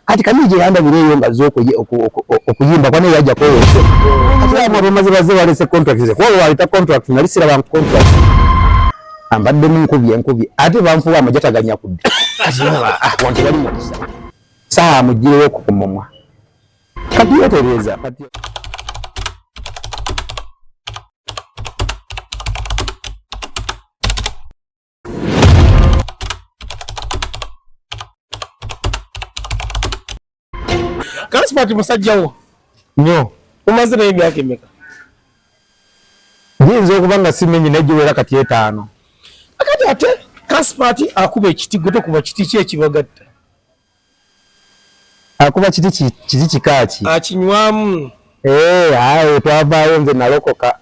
Kati kamije yanda bireyo ngazoko okuyimba kwane yajja ko ati abo maze baze walese contract ze ko walita contract nalisira ba contract ambadde nkubye ate banfuwa amajataganya kudde ati wantu bali mu saa mujire ko kumomwa kati yotereza kati Kasipati musajjawo nyo umaze naye myaka emeka yinza okubanga simenyi nejiwera kati 5 akati ate Kasipati akuba ekiti goto kuba kiti kye kibagatta akuba kiti kikaki akinywamu ayo twavaayo nze nalokoka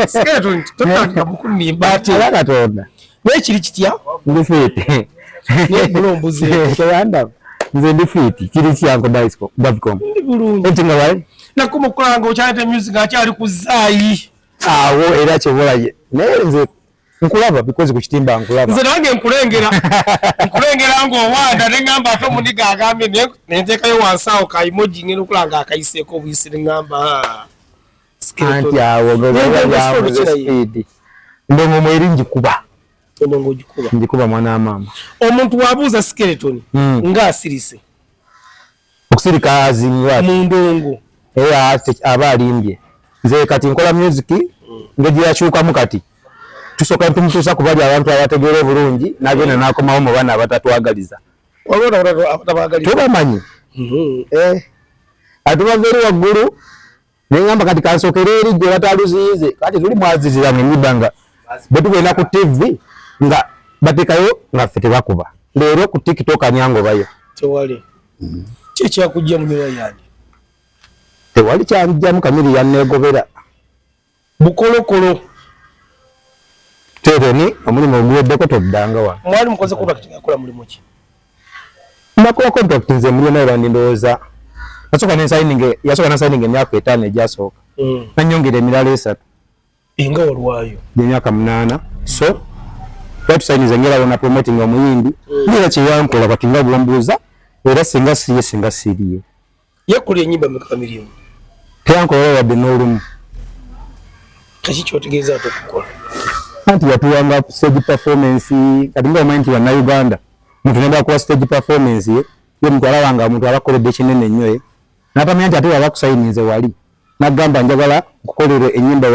skeleton totandika bukunimba ate Katonda nekiri kitya ndifiti nebulombuze kyanda nze ndifiti kiri kyanko disco Bavcom bulungi entinga wali nakumukulanga okyalete music akyali kuzaayi awo era kyobolaye naye nze nkulaba because kukitimba nkulaba nze nange nkulengera ng'owanda neŋŋamba ate omuniga agambye nenteekayo wansawo ka emoji ngenda okulanga akayiseeko obuyisi neŋŋamba anti awo speed ndongo mweri njikuba mwana mama omuntu wabuuza skeleton ng'asirise okusirika azingwa mu ndongo aba alimbye nze kati nkola music ng'ejo yakyukamu kati tusooka ntumutuusa ku bali abantu abategeera obulungi nagenda n'akomawo mu baana abatatwagaliza tubamanyi ate bava eri waggulu neŋŋamba kati kansookera eri gye bataluziyize kati tuli mwazizira mwenyiba nga bwe tugenda ku TV nga bateekayo nga ffe tebakuba leero ku TikTok anyangobayo tewali kyekyakuggya mu nyoya yange tewali kyanjjamu kamiri yanneegobera bukolokolo tereni omulimu oguweddeko toddanga wa mwali mukoze contract yakola mulimu ki nakola contract nze mulio nayo bandindowooza yasooka nasaininga emyaka 5 egyasooka nanyongera emirala 3 nga walwayo gyemyaka 8 so twatusainiza ngerawo na promoting omuyimbi ngera kyeyankola kati nga bwombuuza era singa siriye yakola enyimba meka miliyoni teyankola wadde n'olumu kaki kyotegeeza ate okukola anti yatuwanga stage performance kati nga omanyi nti bannayuganda muntu nebakuwa stage performance ye muntu alabanga omuntu abakoledde ekinene nnyo n'atamanya nti ate wabakusayinize wali n'agamba njagala nkukolere ennyimba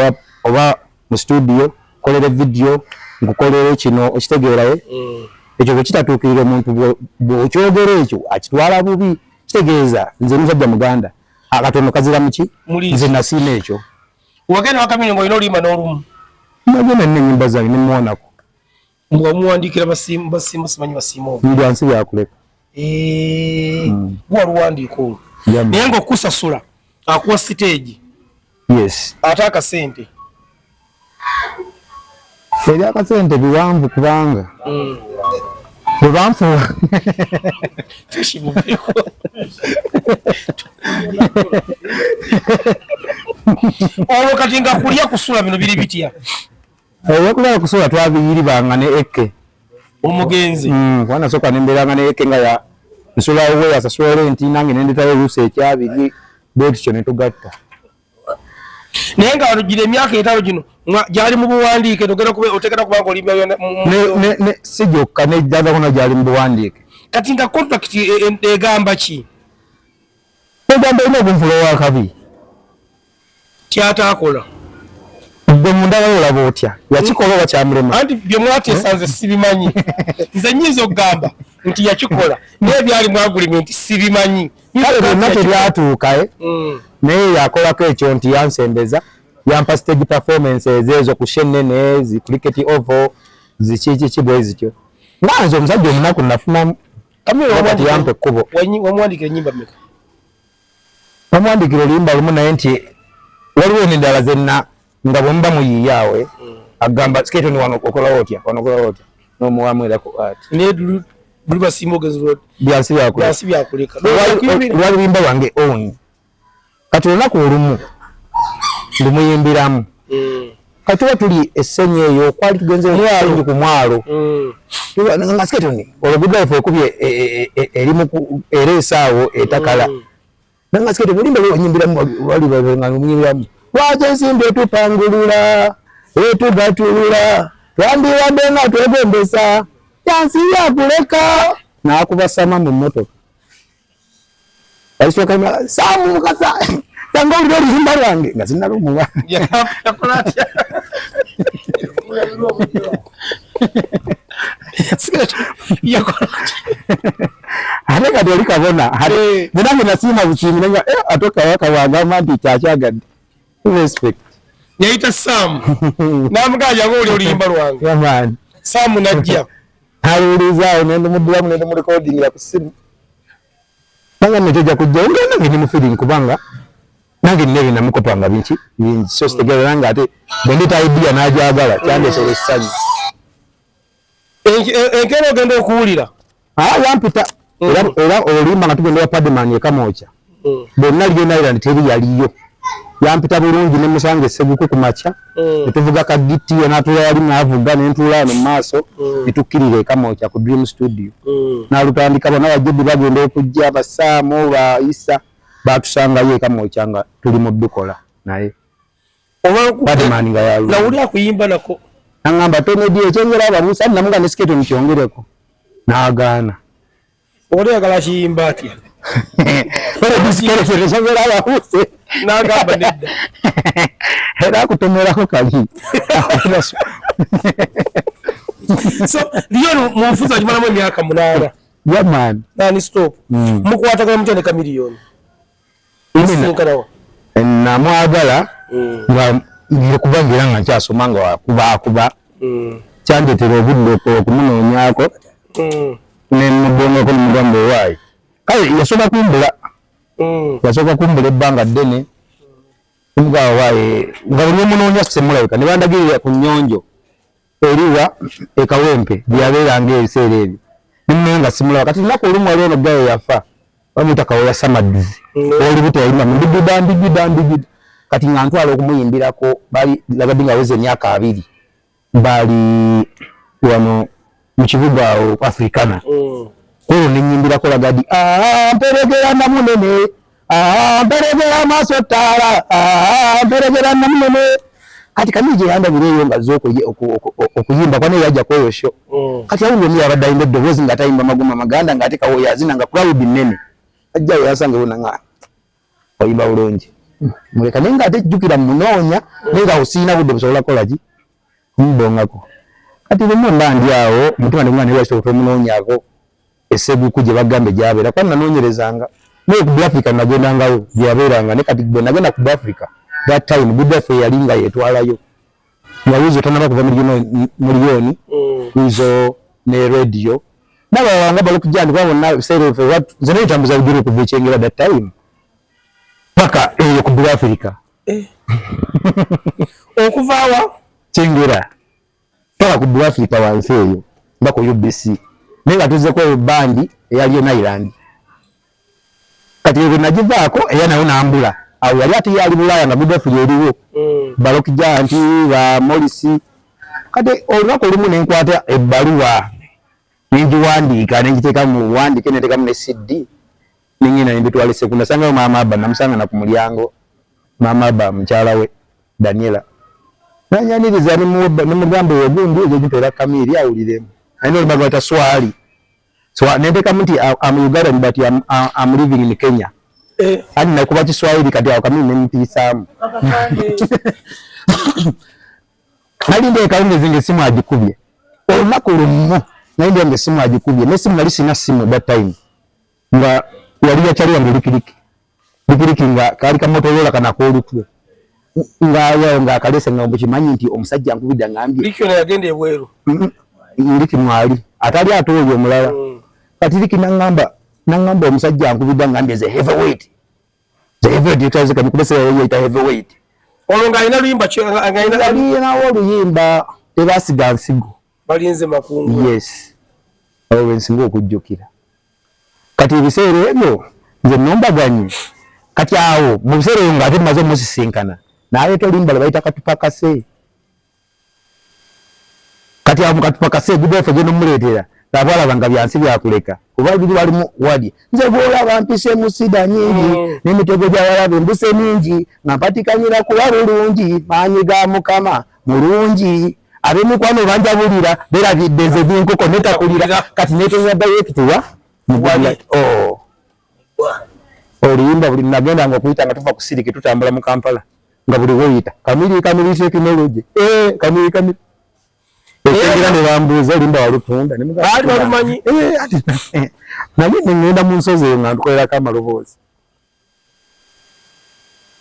oba mu studio nkukolere video nkukolere kino okitegeerawe ekyo bwe kitatuukirira omuntu bw'okyogera ekyo akitwala bubi kitegeeza nze musajja muganda akatono kazira muki nze nasiima ekyo wagenda wakamenya ng'olina oluyimba n'olumu nagenda n'ennyimba zange nemuwonako bwamuwandiikira basiima simanyi basiima obwo ndyansi byakuleka waluwandiika olwo naye ng'okusasula akuwa siteegi yes ate akasente eri akasente biwanvu kubanga bwe banfuwa fishimuveeko olwo kati nga kulya kusula bino biri bitya ebyokulala kusula twabiyiribanga ne eke omugenzi kubanga nasooka nembeeranga ne eke nga ya nsulawo yasasula renti nange nendetayo oluusi ekyabiri bwetutyo netugatta naye nga gira emyaka 5 gino gyali mu buwandiike otegera kubanga olimba si gyokka nejjagakona gyali mu buwandiike kati nga contract egamba ki egamba ina ogunfulowo akabi kyataakola gwe mundala olaba otya yakikola oba kyamulema anti bye mwateesa nze sibimanyi nze nnyinza okugamba nti yakikola naye byali mu agreement sibimanyi kale byonna tebyatuuka naye yakolako ekyo nti yansembeza yampa stage performance ezeezo ku shenene zi cricket oval zikiki bwe zityo nganze omusajja omunaku nafunamu kati yampa ekkubo wamuwandikira ennyimba mmeka wamuwandikira oluyimba lumu naye nti waliwo nendala zenna nga bwemuba muyiiyaawe agamba sketoni wano okolawo otya n'omuwamwerako ati naye buli basiima ogenzi byansi byakuleka lwaluyimba lwange oni kati olunaku olumu lumuyimbiramu katuwa tuli essenye eyo kwali tugenze mwalo ku mwalo nga sketoni olugudde ifo kubye elimu eresaawo etakala nga sketoni mulimbe nyimbira wali nga nyimbira waje simbe tupangulula etugatulula twandi wabenga twebembesa yansi ya kuleka na kubasama mu moto aiso kama samu kasa tango ndo limba lwange nga sinalumuwa yakolatya Hareka doli kabona hare munange nasima buchimi nga atoka waka wanga mandi chachagadde respect yaita Sam namugaja ngo limba lwange man Sam najja haruliza nende mudulamu nende mu recording ya kusimu nanga neteja kujonga nange ni mufeeling kubanga nange nnebi namukopanga binchi so stegera nanga ate bendita idea najagala cyane so sanyi enkero gendo okuwulira wampita era olimba nga tugenda Padman yekamocha bonna ligenda Island teri yaliyo yampita bulungi ne musange seguku kumacha tuvuga ka giti yanatula yali navuga n'entula mu maaso bitukirire ekamocha ku Dream Studio na lutandika bonna bajibu bagenda okujja basamo ba Isa batusanga ye ekamocha nga tuli mu dukola naye Padman nga yalu na uli akuyimba nako ngamba tonedi ekyengera abamusa namunga ne skate mukyongereko naagaana oli agala kiyimba atya ore bisikere kyengera abamusa nagamba nedda era kutomerako kali so liyo mufuza jimala mu myaka 8 yeah man nani stop mukwatagala mutendeka miliyoni na mwagala nga ndikubagira nga kyasomanga wakuba kyandetera obudde okumunoonyako nemubongako nomugamba owaayi kale yasoka kumbula ebbanga ddene omugaba owaayi nga buli omunoonya semulabika ne bandagirira ku nnyonjo eriwa ekawempe byabeeranga ebiseera ebyo nemunaye nga simulaba kati lunaku olumu wali ono gayo yafa bamuyita kawoya samadizi oli buto yalima ndigida kati nga ntwala okumuyimbirako bali lagadi nga weze emyaka 2 bali wano mu kibuga awo Africana kulo ninyimbirako lagadi mperegera namunene mperegera masotala mperegera namunene kati kamije yanda bireyo nga zoko okuyimba kwane yajja koyosho kati awulo ni abadde ayimba eddoboozi nga tayimba maguma maganda nga ate kawoya azina nga crowd nene ajja yasanga wona nga oyimba bulungi muleka nenga ate jukira munoonya nenga usina budde busobola kolaki mbongako kati bino ndandi awo mutima ne mwana wese otomunoonyako esegu kuje bagambe jabera kwa nanoonyerezanga ne ku Africa nagenda ngawo yaberanga ne kati gwe nagenda ku Africa that time good for yalinga yetwalayo yawuzo tanaba kuva miliyoni uzo ne radio naba wanga balukujandi babona sero fe what zene tambuza ujuru ku bichengera that time paka ku Africa okuvawa chengera paka ku Africa wanseyo mbako UBC nenga tuze ko bandi eyaliyo na Island kati yego najivaako eyana una ambula awo yali ati yali bulaya nga budafu yeriwo balokijjanti ba Morisi kati olunaku olumu nenkwata ebbaluwa nenjiwandiika nenjiteeka mu wandike neteka mu CD ningina nembitwala sekunda sanga mama aba namusanga na ku mulyango mama aba mukyala we Daniela nanyaniriza nemugambo wegundi ejo gitera kamiri awuliremu aino bagata swali so nendeka muti am Ugandan but I'm living in Kenya ani nakuba Kiswahili kati akamiri nempisamu nali ndeka zinge simu ajikubye olunaku lumu nainde nge simu ajikubye nesimu nali sina simu that time nga yali yakyali yange likiriki nga kali kamotolola kana kolutwe nga yayo nga kalese nga mbukimanyi nti omusajja nkubidda ngambye likyo yagende ebweru liki mwali atali atoyo omulala kati liki nangamba omusajja nkubidda ngambye ze heavyweight itaze kama kubese yayo ita heavyweight olonga ina luyimba ina oluyimba ebasiga nsigo balinze makungu yes awo nsingo okujjukira kati ebiseera ebyo nze nombaganye kati awo mu biseera ebyo ng'ate maze musisinkana naye tolimba bayita katupakase kati amukatupa kasegu befo gye nomuleetera tabala banga byansi byakuleka kuba bili walimu wadi nze bwolaba mpise mu sida nyingi n'emitego gy'abalabe embuse mingi nampatikanyira kuba bulungi maanyi ga Mukama mulungi ab'emikwano banjabulira berabidde nze byenkoko netakulira kati neetonya dayekitiwa mugwali oluyimba buli nagenda nga okuyita nga tuva ku siriki tutambula mu Kampala nga buli woyita kamiri technology kamiri Ekingira ne bambuuza olimba walutunda ali balumanyi naye ngenda mu nsozi nga ndukolera amaloboozi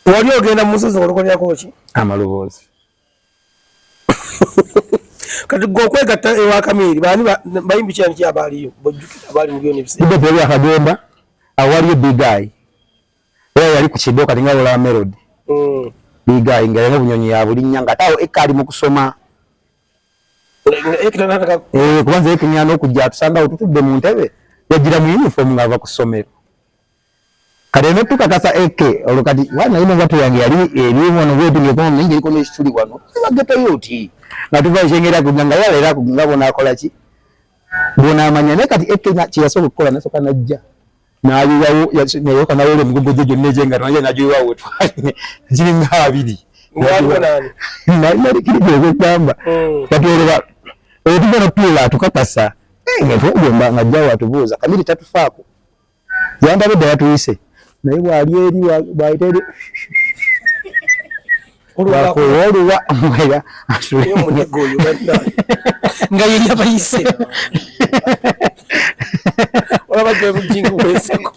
wali ogenda mu nsozi olukolerako ki amaloboozi kati gokwegatta ewa Kamiri bani bayimbi kyani kyabaliyo bojjukira bali mu byone bise bide pele akagenda awali big guy yali ku kidoka tinga lola melody big guy ngere bunyonyi ya bulinya ngatawo ekali mu kusoma kubanza ekinyana okujja tusanga otutudde mu ntebe yagira mu uniform ngava ku ssomero kale ne tukakasa olukati wana ino gato yange yali erimu no bwetu ngeko ningi iko n'ekituli wano gato yoti nga tuva ishengera kuganga yalera kugabona akola ki bona amanya ne kati na kiyasobola okukola nasoka najja naaliwawo nayo kana wole mugugu gye nejenga naye najiwa wetu jiri ngabiri nali kiri gwe katwereba tugenda pula tukapasa ngetugomba ngajja watubuuza Kamiri tatufaako yandabedde yatuyise naye bwali eri bwaitere oluwa mwera nga yeri abayise olabajja ebujingu bweseko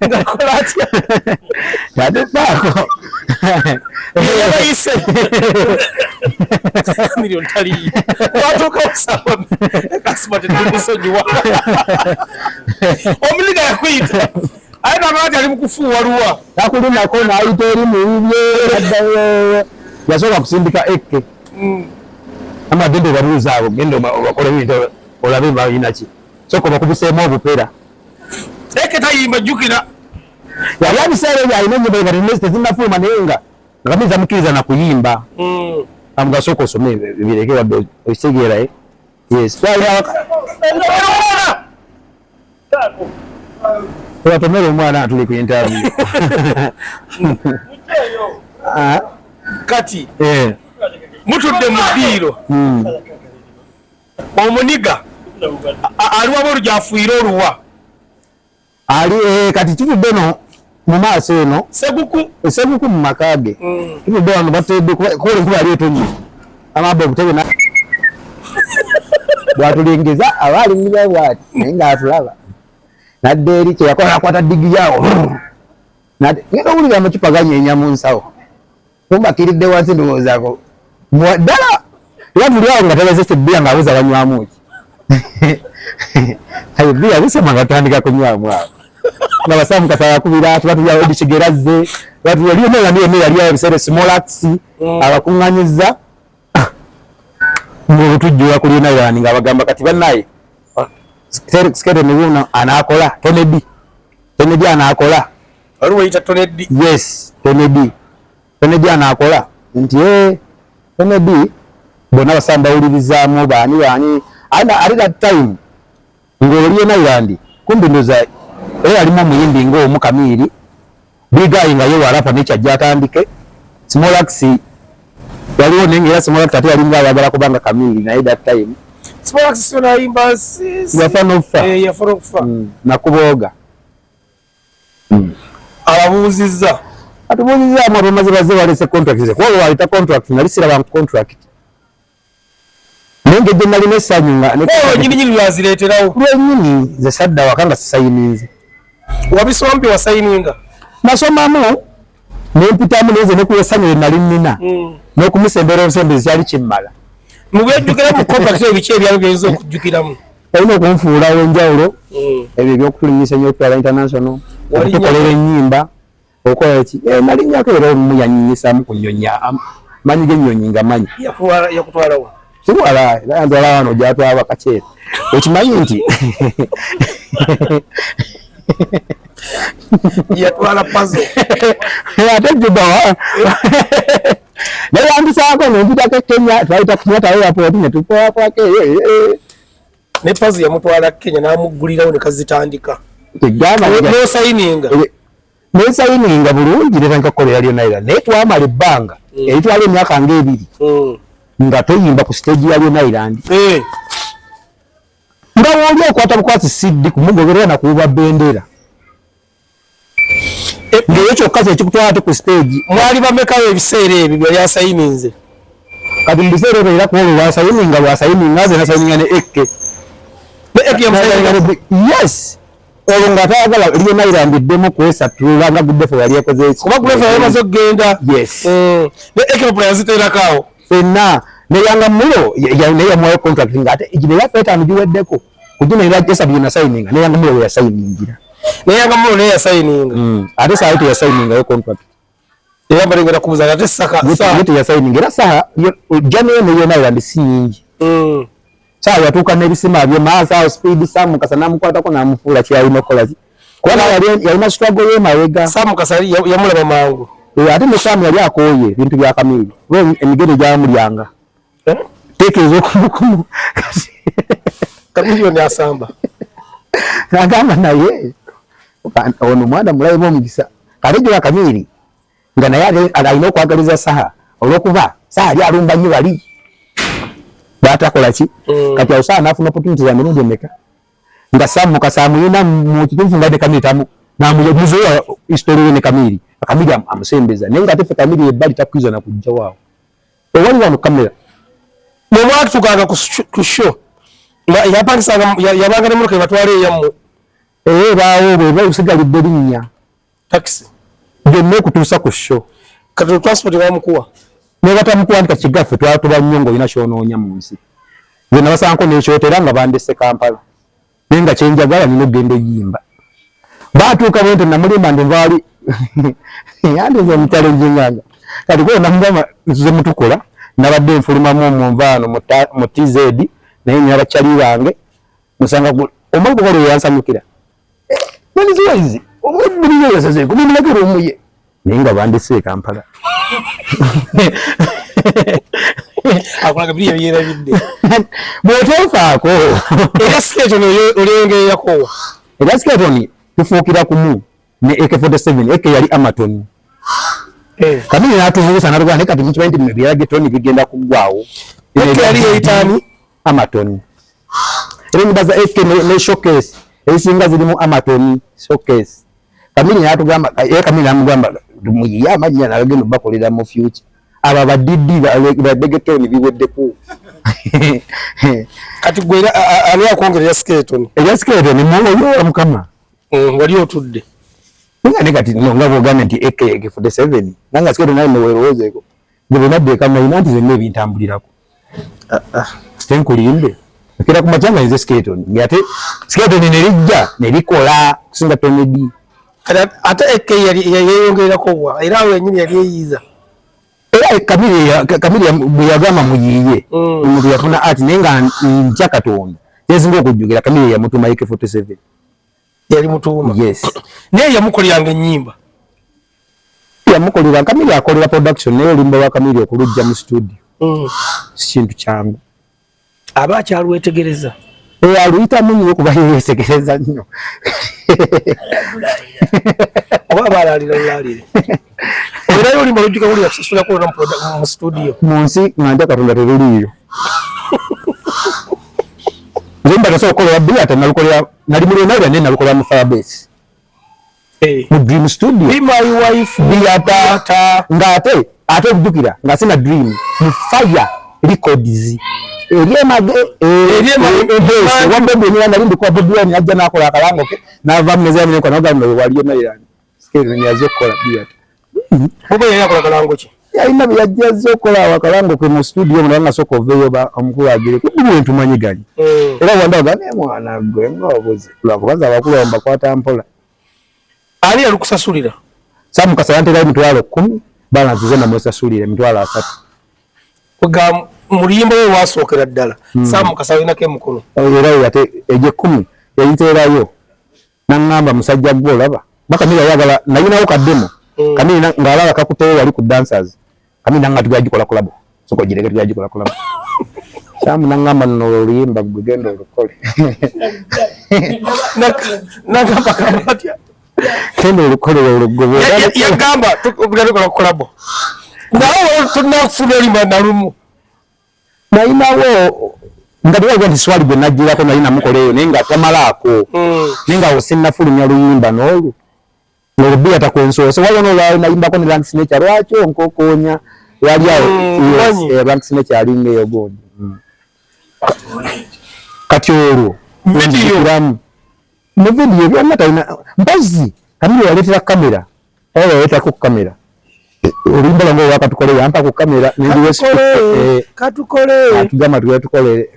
nga kola atya tatufaako abayise Kamiri ontali watoka osaba kasumate tumusonyiwa omuliga yakwita aina baati ali mukufuwa luwa yakulinako naayita eri mubye yasobola kusindika eke amagendo babuuza abo gendo bakola ebintu olabe bayinaki soko bakubiseemu obupera eke tayimba jjukira yali abiseera ebyo alina ennyimba nga tezinafuluma naye nga Kamiri zamukiriza na kuyimba amugasooka osome bireke wadde okitegeeraye yes watomere omwana atuli ku interview kati mutudde mu ddiiro omuniga aliwabo olujafuyire oluwa ali kati tutudde no mu maaso eno seguku mu makage tutudde wano batedde kuba enkuba yali etonye amabba obutebe bwatulengeza abaalingiza bwati naye ngaatulaba nadde eri kyeyakola akwata diggi yawo ngenda owulira amacupa ganyeenya mu nsawo kumbakiridde wansi ndowoozaako ddala era tuli awo nga tabazese ebbiya ng'abuuza banywamu ki ebbiya bisema nga tutandika kunywamu awo nga basaamu kasa yakubira tubatulya odi kigerazze yaliyo yali ebiseera smolax abakuŋŋanyiza ng'olutujjula ku linayani ng'abagamba kati bannaye skete nibuno anakola Kennedy anakola waliwo yita Tonedi yes Kennedy anakola nti Kennedy bona basamba ulirizaamu baani ali that time ng'oli Nairobi kumbi ndoza alimu omuyimbi ng'omu Kamiri big guy nga ye warapa nekyajja atandike Smolax waliwo nenga era Smolax ate yalinga ayagala kubanga Kamiri naye that time Smolax sona yimba yafana okufa nakubooga ababuuzizza atubuuzizaamu abamaze baze balese contract kuba waleta contract nali siraba contract naye ngejje nalina essanyu nyininyini lwazireeterawo lwenyini ze sadda waka nga sisayininze wabisombi wasayininga nasomamu nempitamu neze nekuyesanyu nali nina n'okumusembera obusembezi kyali kimmala mubyejjukira mu contract ebiki ebyagenza okujjukiramu olina okunfuulawo enjawulo ebyo ebyokutulinyisa nnyo okutwala international okutukolera ennyimba okola ki nalinnyako era omuyanyinyisamu ku nnyonyi manyi g'ennyonyi nga manyi yakutwalawo siwala era yantwala wano gyatwaba kaceera okimanyi nti yatwala puzzle ate juba naye andisako nenjitako Kenya twayita Kenyatta airport ne tupoa kwake ne pazi yamutwala Kenya n'amuggulirawo ne kazitandika tegamba no sayininga bulungi lera nkakolera lyo naira naye twamala ebbanga eritwala emyaka nga 2 nga toyimba ku stage ya Lion Island nga woli okwata bukwasi CD kumugoberera na kuba bendera ngeyo kyokka ekikutwala ku stage mwali bamekawo ebiseera ebyo byali asayininze kati mbiseera ebyo era kuba lwasayininga ze nasayininga ne Eke yes olwo nga tayagala Lion Island eddemu kwesatula nga Gudefe yali yakoze kuba Gudefe yamaze okugenda yes ne Eke pula yaziteerakawo fenna neyanga mulo yamwayo contract ngate ejine yafeta mujiweddeko kujina ila jesa bina signing neyanga mulo ya signingira neyanga mulo ne ya signing ate saa ya signing yo contract eyamba ngera kubuza ate saka saa ya signing era saa jane ne yona ila ndisi nyingi saa yatuka nebisima byo maasa speed samu kasana mukwata ko namufula kya ino kolazi kwa yalina struggle ye mawega samu kasali yamulaba mangu ate ne samu yali akoye bintu bya kamili we emigere gya mulyanga tekezo kumukumu kamili ni asamba nagamba naye ono mwana mulayi bomugisa kalejo kamili nga naye alina okwagaliza saha olwokuba saha ali alumba nyo bali batakola ki kati awusa anafuna opportunity za mirundi emeka nga samu kasamu yina mu kitufu ngade kamili tamu na muyebuzo ya history ne kamili amusembeza naye nga ate kamili ebali takwiza na kujja wao ewali wano kamera mwatu tukanga ku show yapangisa yabanga ne muke batwale yamu bawo bwe usigalidde linnya taxi genne kutuusa ku show kati transport bamukuwa ne batamukuwandika kigafe twatuba nnyongo ina shonoonya mu nsi nze nabasanko nekyotera nga bandese Kampala naye nga kyenjagala nina ogenda yimba batuuka bwente namulimba ndevaali yandeze mutalenjinganga kati kwe namugamba ntuze mutukola nabadde nfulumamu omunvaano mu TZ naye nyabakyali bange musanga omwezi gwo yansanyukira maniziwaizi omwezi yasase kumulekera omuye naye nga bandese Kampala akulaga biriya byerabidde bwotofaako era sketon oliyongererako era sketon tufuukira kumu ne AK47 Eke yali Amaton kamili natuvuusa naluga ne kati mukimanyi nti byerage toni bigenda kuggwawo Eke yali yeyitaani Amaton era embaza Eke ne showcase ezisinga zirimu Amaton showcase kamili natugamba kamili namugamba muyiya amanya nalagenda bakolera mu future aba badidi badegetoni biweddeko kati gwera ali akongerera sketon era sketon muyo mukama wali otudde nga kati nga bwogambye nti AK47 nanga sketon naye newerowozeeko gwe nabbe kama inanti zenna ebintambulirako tenkulimbe kera kumachanga nze sketon ngate sketon nerijja nelikola kusinga tonedi ate AK yeyongererako bwa era awo yenyini yali eyiza era kamili bwe yagamba muyiye omuntu yafuna ati naye nga ntya Katonda yesinga okujjukira kamili yamutuma AK47 yali mutuuma yes naye yamukoleranga ennyimba yamukolera kamili akolera production naye olimba wa kamili okulujja mu studio kintu kyangu aba akyalwetegereza aluyitamu nnyo kuba yeesegereza nnyo oba balalilalire era yolimba lujjuka buli yakusasula kolona mu studio mu nsi ng'antya Katonda teruliyo zemba tasobola okukolera biata nalukolera nali mulionalira naye nalukolera mu Firebase mu Dream Studio be my wife biata ng'ate okujjukira nga sina Dream mu Fire Records wabebe niwanda lindi kwa buduani ajja nakola akalango ke nava mmeza mwenye kwa nogamba waliyo nairani sikiri nyazo kola biata oba yeye akola kalango ki yalina byajjazo kola wakalango ke mu studio mulanga soko veyo ba omukulu agire kubuwe ntumanyiganye era wanda ogane mwana gwe ngobuzi lwakubanza abakulu bamba kwata mpola ali alukusasulira samu kasayantera emitwalo 10 bana zizena musasulira emitwalo 3 kuga muliyimbo we wasookera ddala samu kasawinako emukulu era yate eje 10 yayiteerayo nangamba musajja gwe olaba bakamira yagala nayinawo kaddemo kamira ng'alaba kakuteewo wali ku dancers kami nanga tugajikola kolabo soko jirege tugajikola kolabo samu nangamba no luyimba gugendo lukole nakamba kamatya kendo lukole olugobo yagamba tugajikola kolabo nawo tunafuna lima nalumu nainawo ngati wali ndi swali gwe najira ko naina mukoleyo nenga tamalako nenga osinna fulumya luyimba nolu Norubi atakwenso so wale no naimba ko ni rank signature lwacho nkokonya yali awo rank signature alinge yogondi kati olwo mu video byonna talina mbazi kamera yaletera kamera oyo yaleta ku kamera olimba lango wakatukole yampa ku kamera katukole atugama tuyatukole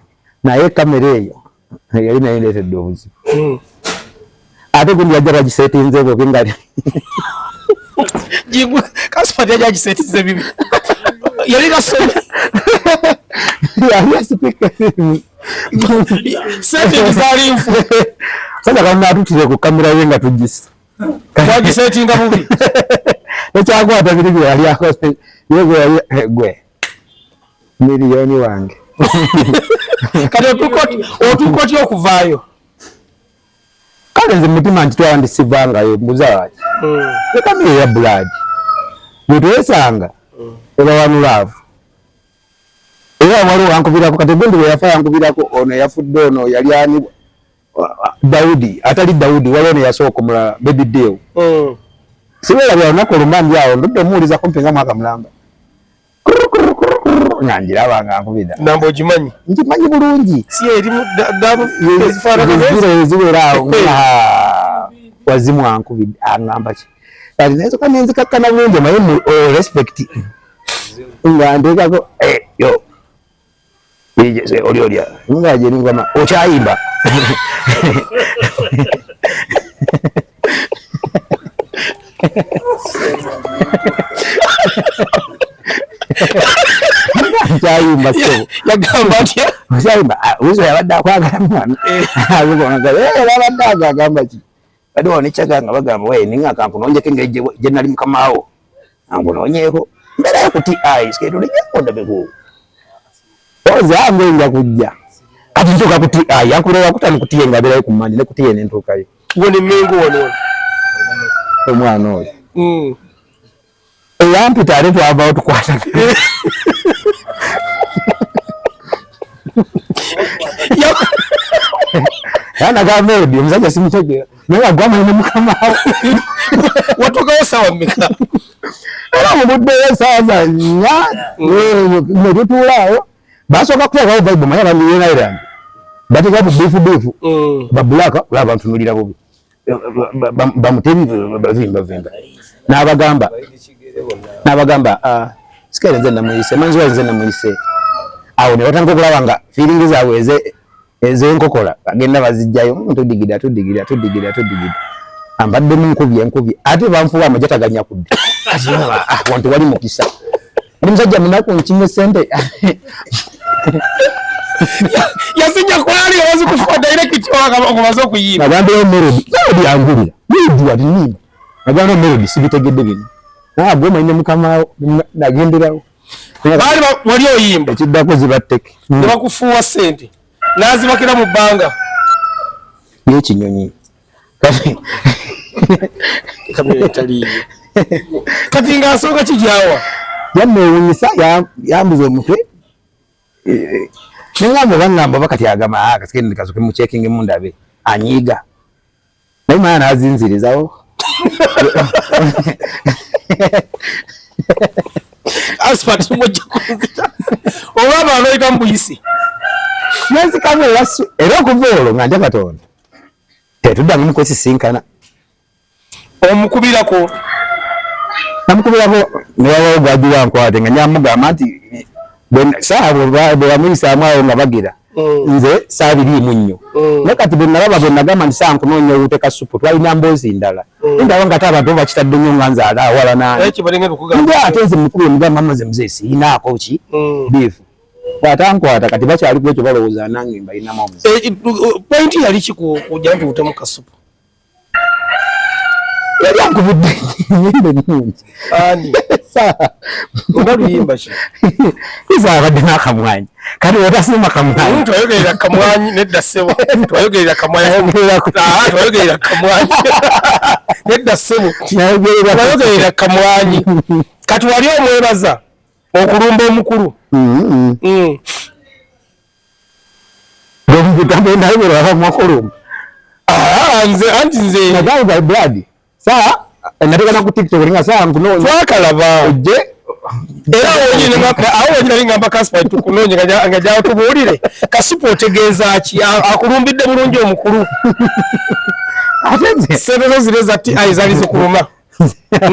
naye kamera eyo yali naendete dozi ate gundi yajja gisetinze bwo bingali jingu kasipati yajja gisetinze bibi yali kasoma yali speaker setting zalimfu sasa kana atutire ku kamera yenga tugisa kaji setting bubi ekyagwa atabiri yali akose yego yali gwe miliyoni wange kati otukoti okuvaayo kale nze mutima ntitwala ndisivanga yo muzawaji kamera ya blood nitwesanga eba wanu love era waliwo ankubirako kati gundi we yafa yankubirako ono yafudde ono yali ani Daudi atali Daudi waliwo ne yasooka mula baby deal sibera bya onako lumandi awo ndudde muuliza kumpenga mwaka mulamba nyanjira abanga ankubida nambo ogimanyi nkimanyi bulungi si eri damu ziweraawo wazimu ankubida aŋŋamba ki kati naye soka nenzikakkana bulungi naye mu respect nga nteekako yo oli olya nga jeningama okyayimba kyayimba so yagamba atya kyayimba uzo yabadde akwagala mwana babadde agamba ki kati wonikyaganga bagamba we ninga kankunonjeko engeri gye nali mukamaawo ankunoonyeeko mbeera yokuti siketulijakondabeku ozange nja kujja kati ntuuka kuti yankulewa kutani kutiye nga abeerayo ku mmandi ne kutiye ne ntuukayo woni mengo wono omwana oyo eyampita ate twavaawo tukwata yanagamba odi omusajja simutegera naye agwamanyi ne mukamaawo watuukawo sawa mmeka era omubuddeyo esaawa za nnya ne tutuulaawo basooka kutekawo bible manye abandiyen island bateka bubiifubiifu babulaka olaba bantunulira bubi bamutebi bavimba n'abagamba sikere nze namuyise manziwa nze namuyise awo ne batandika okulaba nga fiiringi zaabwe ez'enkokola bagenda bazijjayo tudigida ambaddemu enkubi ate banfuba amagye taganya kudda wantu wali mukisa ndi musajja munaku nkimme sente yazinya kwali owazi kufuka direct owazi okuyimba nagambayo melody angulira melody alinimba nagambayo melody sibitegedde bino agoma ine mukamaawo nagenderawo baali wali oyimba ekiddako zibatteke ne bakufuuwa sente n'azibakira mu bbanga n'ekinyonyi kamera etaliiyo kati ng'asooka kijyawa yanneewunyisa yambuza omutwe nengamba bangamba bakati agamba kasikeni kasoke muchecking mundabe anyiga naye mwana azinzirizawo aspat mujja kunzita olwaba anoyita mbuyisi nenzikamu era okuva olwo nga ndya Katonda tetuddamu mukwesisinkana omukubirako namukubirako newabawo gwajuwa nkwate nga nyamugamba nti saawa bwe bamuyisaamu awo nga bagira nze saabiriimu nnyo naye kati bwe nalaba bwe nagamba nti saa nkunoonya owuteka supu twalina mboozi ndala ndaba nga ate abantu bakitadde nnyo nga nze ala awala naandi ate nze mukubire mugamba maze muze siinaako ki biifu bwatankwata kati bakyali kwekyo balowooza nange mbalinamu omuze. Pointi yali ki kujja nti utemu kasupu? yali ankubudde nyimbe nnungi ani unaluyimba ki iza abadde n'akamwanyi kati otasima kamwanyi twayogerera kamwanyi nedda ssebo twayogerera kamwanyi twayogerera kamwanyi nedda ssebo twayogerera kamwanyi kati wali omwebaza okulumba omukulu omugambo nayibera abamukulumba nze anti nze nagamba brad saa natekana ku TikTok linga saa nkunonya twakalaba ojje era wonyine awo wonyine ngamba Kaspa tukunonye ngajawo tubuulire Kasupa otegeeza ki akulumbidde bulungi omukulu ate sente zile za TI zali zikuluma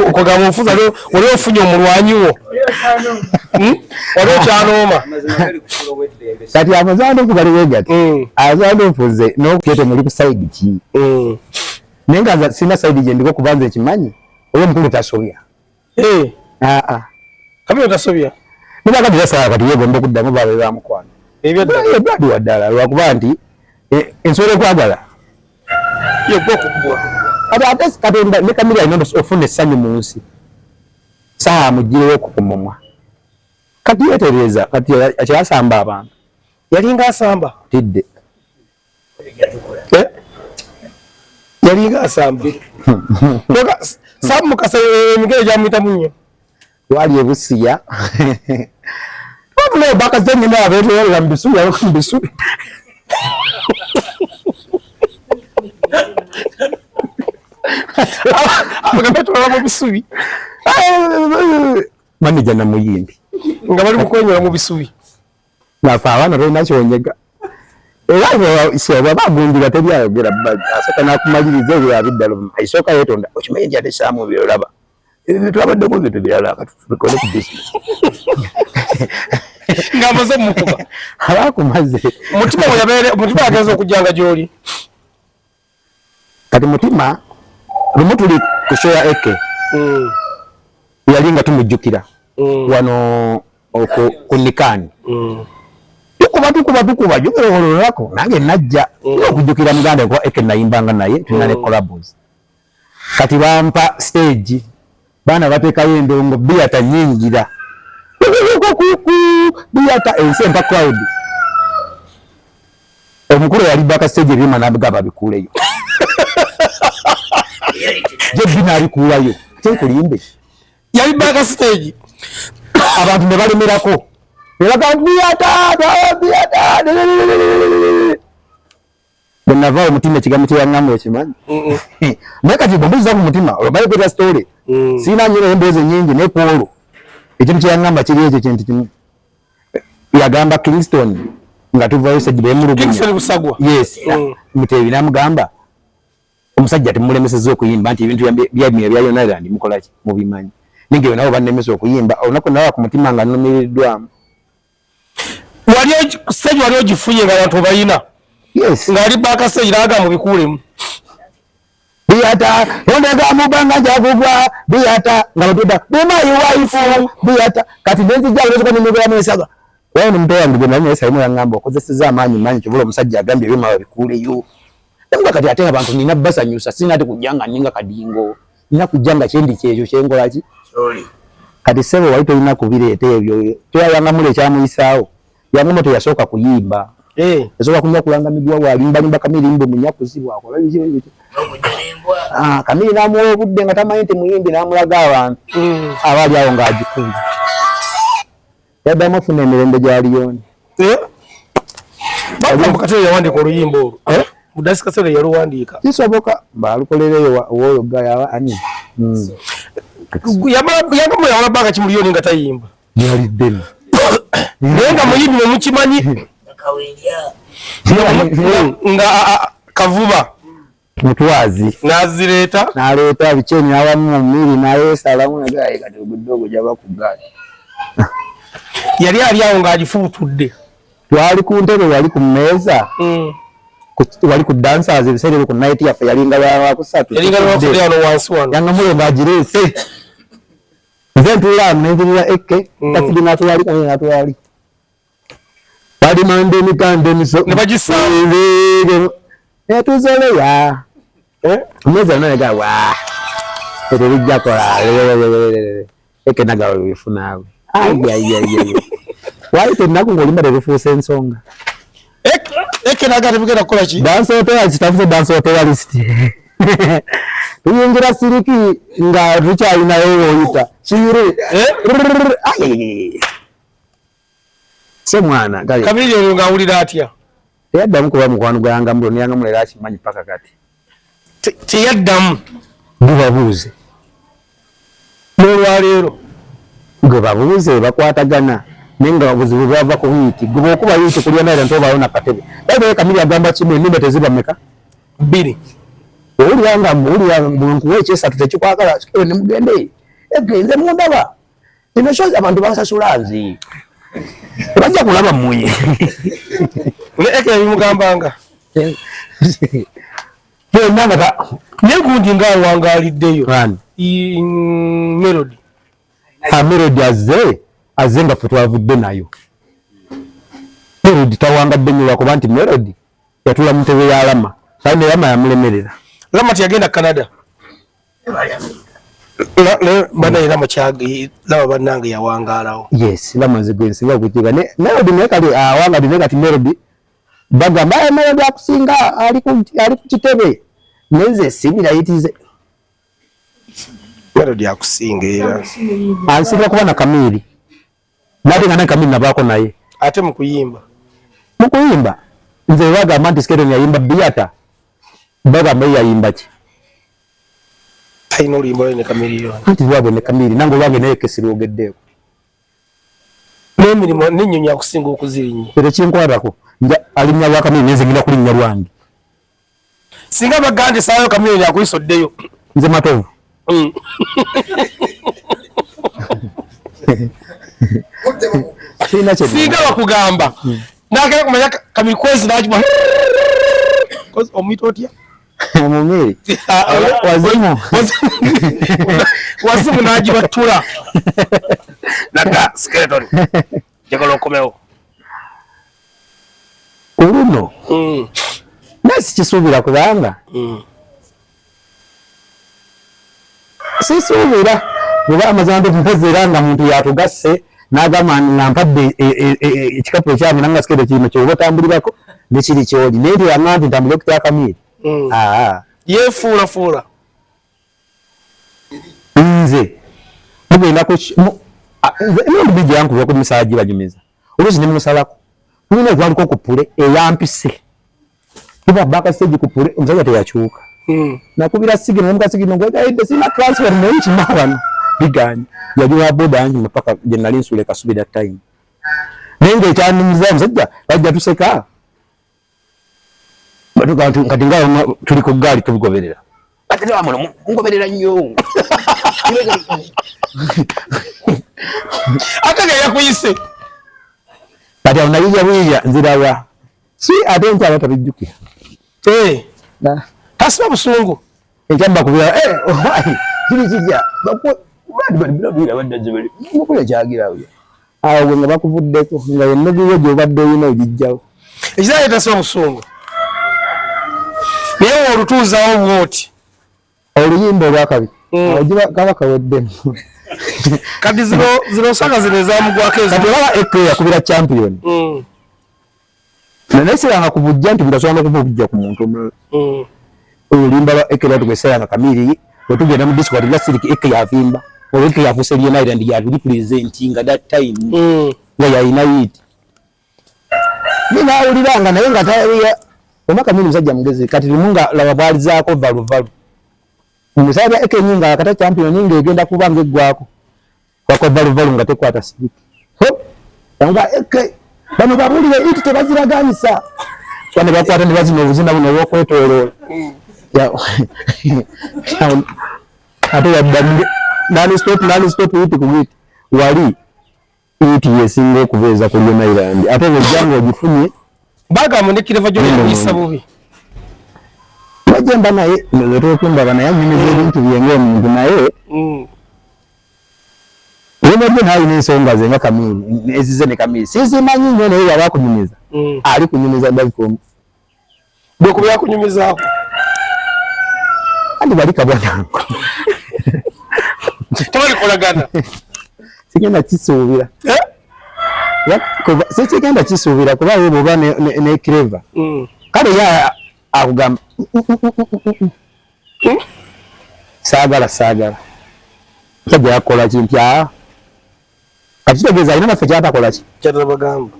okugamba ofuza oli ofunye omulwanyi wo oli okyanooma kati amazaano kubaliwe gati azaano mfuze n'okuyete muli ku side ki naye nga sina side gye ndiko kubanza ekimanyi oyo mukulu tasobya kami otasobya niba kati yasaba kati yegomba okuddamu babe bamukwana ebyali waddala lwakuba nti ensobola okwagala ate katonda ne Kamira alina ofuna essanyu mu nsi saa mugirewo ku mumwa kati yetereeza kati akyasamba abantu yalinga asamba tidde yalinga asamba sabu mukasa emigere gyamuyitamu nnyo twali ebusiya wabula bakazenye nabeetolera mu bisubi abaka mu bisubi abagatwala mu bisubi manija na muyimbi nga bali mukwenyola mu bisubi nafa abaana tolina kyonyega era seba bagundira tebyayogera asooka nakumaliriza ebyo yabiddala aisooka yetonda okimanyi nti ate saamu byolaba twabadde ku bintu birala katukole ku business ngamaze mukuba abakumaze mutima yabeere mutima agenza okujjanga gyoli kati mutima lumu tuli ku show ya Eke yali nga tumujjukira wano ku Nikani tukuba jugerololako nange najja okujjukira muganda kwa Eke nayimbanga naye tulina ne collabs kati bampa stage bana bateekayo endongo biata nyingira biata ensempa crowd omukulu yali baka stage bima nabigaba bikuleyo je bina alikuulayo tenkulimbe yali baka stage abantu ne balemerako era biata benava omutima ekigambo kyeyaŋŋamba okimanyi naye kati bwembuuza ku mutima olwobayo kweta story sina nyiro emboozi nyingi naye ku olwo ekintu kyeyaŋŋamba kiri ekyo kintu kimu yagamba Kingston nga tuvayo sajja bemulugunya yes Mutebi namugamba omusajja temulemesezza okuyimba nti ebintu byamira bya Yonaland mukolaki mubimanyi ninge nabo bannemesa okuyimba olunaku nawe ku mutima nga nnumiriddwamu wali ogifunye nga abantu bayina yes ngali baka stage raga mu bikulemu biata ondaga mubanga jagugwa biata ngalotoda bema yiwaifu biata kati benzi jawo lezo kani mugera mesaga wao ni mpeya ndugu na nyesa imu ya ngambo kozeseza manyi kivulo musajja agambye bema bikule yo nanga kati ate abantu nina basa nyusa sina ate kujanga ninga kadingo nina kujanga kyendi kyekyo kyengola ki sorry kati sebo waito ina kubirete ebyo toya yanga mule kyamuyisaawo yanga moto yasoka kuyimba esoka kunya kulanga migwa wali mbalimba Kamiri mbo munyakuzibwa akola biki biki Kamiri namuwa obudde nga tamanyi nti muyimbi namulaga abantu abali awo ng'agikunze yaddamu ofuna emirembe gy'aliyoni bagamba Katero yawandiika oluyimba olwo Mudasi Katero yaluwandiika kisoboka baalukolereyo owoyoga yaba ani yagamu yawala bbanga kimuliyoni nga tayimba yaliddemu naye nga muyimbi wemukimanyi nga kavuba mutwazi nazireeta naleeta bikyeni awamu mumiri nayesalamu nagaye kati oguddogo jaba ku ggaali yali ali awo ng'agifuutudde twali ku ntebe wali ku mmeeza wali ku dancers ebiseera ku night yaffe yalinga lwakusatu yanga mulembe agireese nze ntulamu nenjirira Eke tafudi natwalika naye natwali bali mande mikande miso nebagisaamu netuzoleya omwezi alinalega wa Erijja kola ekenaga wefunawe waite naku ngolimba terufuuse ensonga ekenaga tebigenda kukola ki dance hotel kitafuze dance hotel list tuyingira siriki nga tukyalinayo oyita kiyire se mwana Kamili oyo ngawulira atya teyaddamu kuba mukwano gwayanga mulo niyanga mulera akimanyi paka kati teyaddamu gubabuuze n'olwaleero gwe babuuze bakwatagana naye nga obuzibu bwava ku wiiki gwe bw'okuba wiiki kulya naye ntobayo nakatebe baye Kamili agamba kimu ennimbe teziba mmeka 2 owulira nkuwa ekyesatu tekikwagala kikewe ne mugende egenze mundaba imeshoza abantu basasula nzi bajja kulaba mmunye eke bimugambanga negundi ngaawangaaliddeyo Melody Melody azze nga ffe twavudde nayo Melody tawangadde nnyo lwakuba nti Melody yatula mu ntebe ya Lama kandi ne Lama yamulemerera Lama tiyagenda Canada banaye Lama laba bannange yawangaalawo yes Lama nzigensinga kukiga Melody naye kali awangadde naye kati Melody bagamba Melody akusinga ali ku kitebe neze sibirayitize Melody akusinga era ansinga kuba na Kamili nate nga naye Kamili nabaako naye ate mu kuyimba nze bagamba nti Skeeton yayimba Biata bagamba yayimba ki talina oluyimba lwe ne Kamili anti lwabwe ne Kamili nange olwange naye Kesiro ogeddeeko n'emirimu n'ennyonyi akusinga okuzirinya era kinkwatako alinnya lwa Kamili nenze ngenda kulinnya lwange singa bagande saayo Kamili yakuyisoddeyo nze Matovu singa bakugamba nakera kumanya Kamili kwezi najuma omuyita otya omumiri wazimu nagibatula naga Skeeton njagala okomewo oluno naye sikisuubira kubanga sisuubira bweba amazima mpozi era nga muntu yatugasse n'agamba nga mpadde ekikapu ekyamu nanga Skeeton kirimo kyoba otambulirako nekiri kyoli naye teyagamba nti ntambulire okutya Kamili yefuulafuula nze mugenda emulundi gyankuba ku misaala gibanyumiza oluusi ne musalako tulina ogwaliko okupule eyampise tuba bakasegi kupule omusajja teyakyuka nakubira sigino nomukasigino ngwegayidde sina transfer naye kimabano biganye yali wa boda yange mapaka gye nali nsuula Kasubi that time naye ng'ekyanyumiza omusajja bajja tuseka kati nga tuli ku gaali tubigoberera ate newamono ngoberera nnyo ate nga yakuyise kati awo nayiyabwirya nziraba si ate nkyaba tabijjukira tasiba busungu ekyamba kubira kiri kijja mukula kyagirawo awo gwe nga bakuvuddeko nga yennegiyo gyobadde olina ogijjawo ekiraye tasiba busungu naye olutuuzawo bwoti oluyimba olwakabi kaba kaweddemu kati zino nsaka zino ezamugwako kati olaba Eke yakubira champion naye siranga ku bujja nti butasobola okuba obujja ku muntu omulala oluyimba lwa Eke lwatugesayanga Kamili wetugenda mu disco ati lasiriki Eke yavimba olwo Eke yafuuse Lyon Island yalirepresentinga that time nga yalina yiti ninawuliranga naye nga taya omaka Kamili musajja mugezi kati limu nga laba bwalizaako valuvalu omusajja Eke nyinga akata champion nyinga egenda kuba ng'eggwako kwako valuvalu nga tekwata siriki nga Eke bano babulire iti tebaziraganyisa bano bakwata ne bazina obuzina buno obw'okwetooloola ate yadda non-stop iti ku iti wali iti yesinga okubeeza ku Lyon Island ate ng'ojjanga ogifunye bagamba ne kireva gy'oyisa bubi bajemba naye netokwembaba naye anyumiza ebintu byenga omuntu naye yemabye naalina ensonga ze nga Kamili ezize ne Kamili sizimanyi nnyo naye yaba akunyumiza ali kunyumiza Davikomu bwekuba yakunyumizaako andi bali kabwanango Tabali kolagana. Sigenda kisuubira. Sigenda kisuubira kuba we boba ne clever. Kale ya akugamba. Saagala. Kajja yakola kimpya. Katitegeza ina nafe kyatakola ki? Kyatabagamba.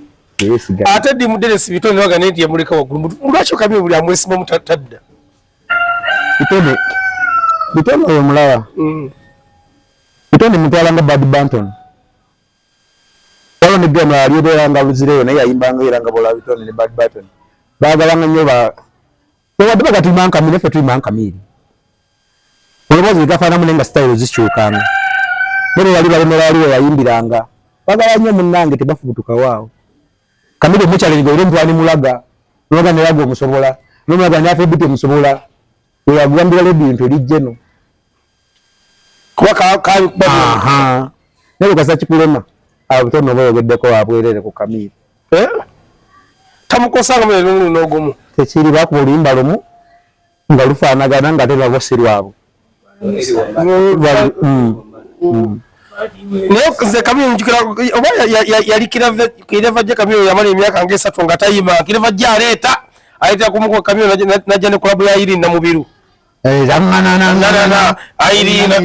Ate ndi muderesi bitone bagane ndi yamuleka wagulu. Mulwacho kamye buli amwesimo mutatadda. Bitone oyo mulaba. Bitone mutwala nga Bad Banton. Walo ni bema aliyo nga luzireyo naye ayimbanga era nga bola Bitone ne Bad Banton. Bagalanga nnyo ba. Wadde kati manka minefe tu manka miri. Olobozi bigafana munenga style zikyukanga. Bero wali balemera aliyo yayimbiranga. Bagala nnyo munnange tebafubutuka waawo. Kamire mukyalirigo ere ntwani mulaga. Noga ne yago musobola. Noga nyafe bite musobola. Oyagambira le bintu lijjeno. Kuba ka aha. Nero kasa kikulema. Abatono boyogeddeko abwerere ku kamire. Tamukosanga mwe n'ogumu. Tekiri bakulimba lumu nga lufaanagana nga tebabosirwabo. Nze kamyo njukira oba yali kireva je kamyo yamali emyaka nga 3 nga tayima kireva je aleta ayita kumuko kamyo najja ne club ya Irina Mubiru zanganana Irina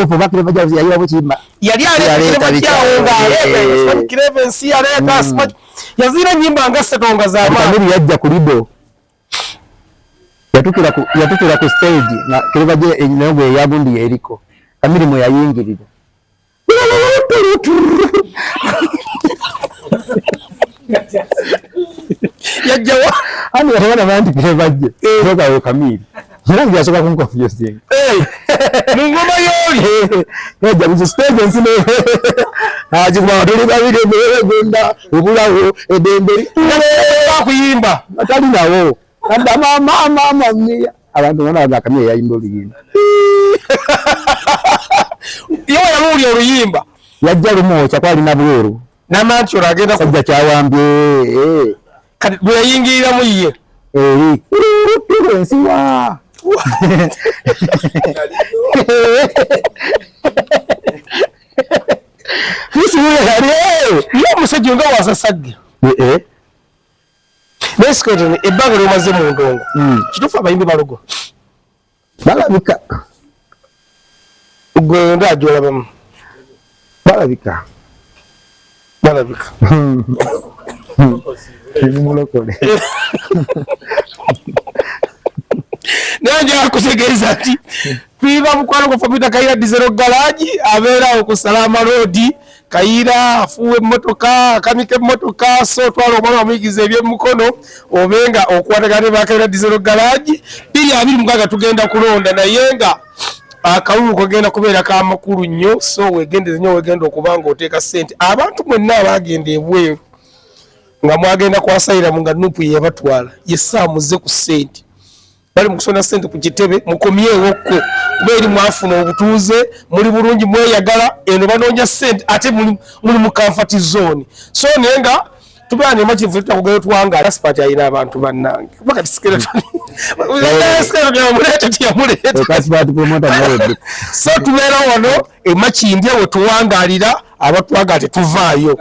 ko bakireva je yali abuchimba yali aleta kireva nsi aleta smart yazira nyimba nga 3 nga za kamyo yajja kulido yatukira ku stage na kireva je enyogwe yagundi eriko Kamirimu yayingirira. Yajjawa ani yatabana bantu kirevajje zoka yo kamiri kirangi yasoka ku confusing mungoma yoli yajja ku stage nsine aji kwa tuli babire begenda ubulawo edemberi bakuyimba atali nawo kanda mama mia abantu bana bakamye yayimba oluyimba yo yamuli oluyimba yajja lumocha kwali na bweru namanti olagenda kujja kyawambye kati bweyingirira mu ye nsiwa kisiwe yali yo musajja nga wasasagge Neskoto ebagalo maze mu ndongo kitufu abayimbi balogo balabika gwe ndajola bamu balabika Mulokole nanja kutegeeza ati twiba mukwano kwa Fabita Kaira Diesel Garage abeera ku Salama Road Kaira afuwe motoka akamike motoka so twalo omwana amuyigiza eby'emukono obenga okwatagane ba Kaira Diesel Garage 226 tugenda kulonda naye nga akalulu kogenda kubeera ka makulu nnyo so wegendeze nnyo wegenda okubanga oteeka sente abantu mwenna abagenda ebweru nga mwagenda kwasayira mu nga nupu yabatwala yesamuze ku sente bali mukusona sente ku kitebe mukomyewo ko beri mwafuna obutuuze muri bulungi mweyagala eno banoonya sente ate muri mu comfort zone so nenga tubane machivu tutakugayo twanga aspati ayina abantu bannange baka tisikere ya muleta tia muleta kasbati promoter nawe so tubeera wano emachi india we tuwangalira abatwaga ate tuvaayo